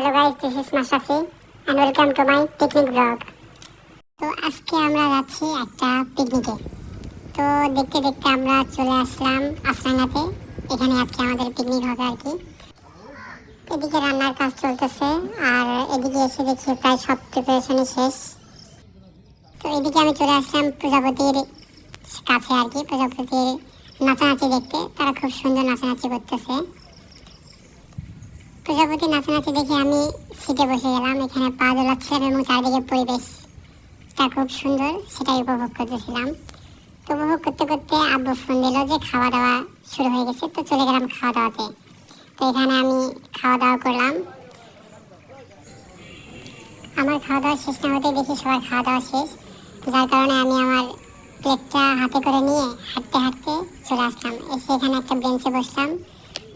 Hello guys, this is Mashafi and welcome to my picnic vlog. তো আজকে আমরা যাচ্ছি একটা পিকনিকে। তো দেখতে দেখতে আমরা চলে আসলাম আসরাঙ্গাতে। এখানে আজকে আমাদের পিকনিক হবে আর কি। এদিকে রান্নার কাজ চলতেছে আর এদিকে এসে দেখি প্রায় সব প্রিপারেশনই শেষ। তো এদিকে আমি চলে আসলাম প্রজাপতির কাছে আর কি, প্রজাপতির নাচানাচি দেখতে। তারা খুব সুন্দর নাচানাচি করতেছে। প্রজাপতি নাচানাচি দেখে আমি সিটে বসে গেলাম, এখানে পা দোলাচ্ছিলাম এবং চারিদিকে পরিবেশটা খুব সুন্দর সেটাই উপভোগ করতেছিলাম। তো উপভোগ করতে করতে আব্বু ফোন দিল যে খাওয়া দাওয়া শুরু হয়ে গেছে, তো চলে গেলাম খাওয়া দাওয়াতে। তো এখানে আমি খাওয়া দাওয়া করলাম। আমার খাওয়া দাওয়া শেষ না হতে দেখি সবার খাওয়া দাওয়া শেষ, যার কারণে আমি আমার প্লেটটা হাতে করে নিয়ে হাঁটতে হাঁটতে চলে আসলাম। এসে এখানে একটা বেঞ্চে বসলাম।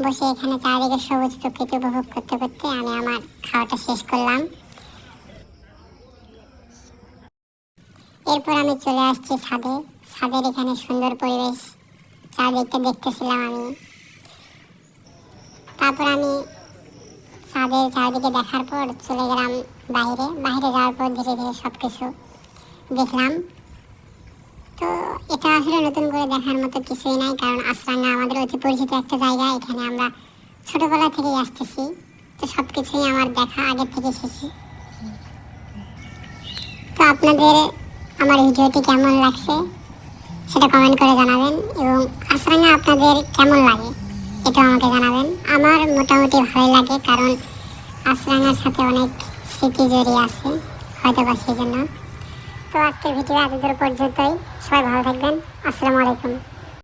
বসে এখানে চারিদিকে সবুজ প্রকৃতি উপভোগ করতে করতে আমি আমার খাওয়াটা শেষ করলাম। এরপর আমি চলে আসছি ছাদে। ছাদের এখানে সুন্দর পরিবেশ চারিদিকটা দেখতেছিলাম আমি। তারপর আমি ছাদের চারিদিকে দেখার পর চলে গেলাম বাইরে। বাইরে যাওয়ার পর ধীরে ধীরে সব কিছু দেখলাম। তো এটা আসলে নতুন করে দেখার মতো কিছুই নাই, কারণ আসরাঙ্গা আমাদের অতি পরিচিত একটা জায়গা। এখানে আমরা ছোটবেলা থেকেই আসতেছি, তো সব কিছুই আমার দেখা আগের থেকে এসেছি। তো আপনাদের আমার ভিডিওটি কেমন লাগছে সেটা কমেন্ট করে জানাবেন, এবং আসরাঙ্গা আপনাদের কেমন লাগে এটাও আমাকে জানাবেন। আমার মোটামুটি ভালোই লাগে, কারণ আসরাঙ্গার সাথে অনেক স্মৃতি জড়িয়ে আছে হয়তো বা সেই জন্য। তো আজকের ভিডিও এতদূর পর্যন্তই। সবাই ভালো থাকবেন। আসসালামু আলাইকুম।